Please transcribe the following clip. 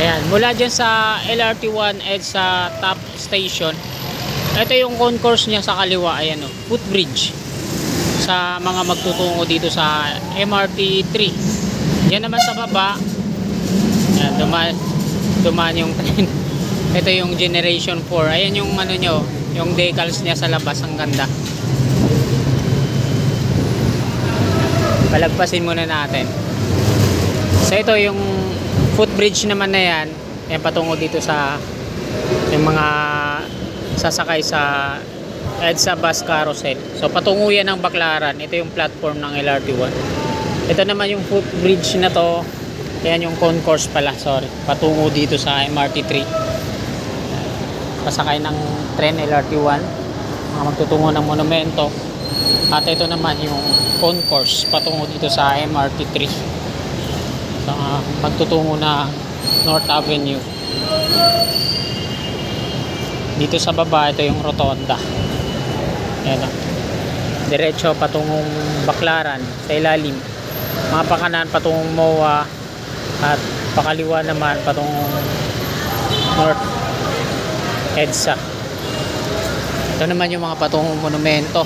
Ayan, mula dyan sa LRT1 EDSA top station, ito yung concourse niya sa kaliwa. Ayan o, footbridge sa mga magtutungo dito sa MRT3. Yan naman sa baba, ayan, dumaan yung train. Ito yung generation 4. Ayan yung ano nyo, yung decals niya sa labas. Ang ganda. Palagpasin muna natin. So ito yung footbridge naman na yan. Ayan, patungo dito sa yung mga sasakay sa EDSA bus carousel. So patungo yan ng Baclaran. Ito yung platform ng LRT1. Ito naman yung footbridge na to. Ayan yung concourse pala, sorry. Patungo dito sa MRT3. Pasakay ng tren LRT1. Mga magtutungo ng monumento. At ito naman yung concourse patungo dito sa MRT3. So, magtutungo na North Avenue. Dito sa baba, ito yung rotonda. Ayan o. Diretso patungong Baclaran sa ilalim. Mga pakanan patungong MOA. At pakaliwa naman patungong North EDSA. Ito naman yung mga patungong monumento.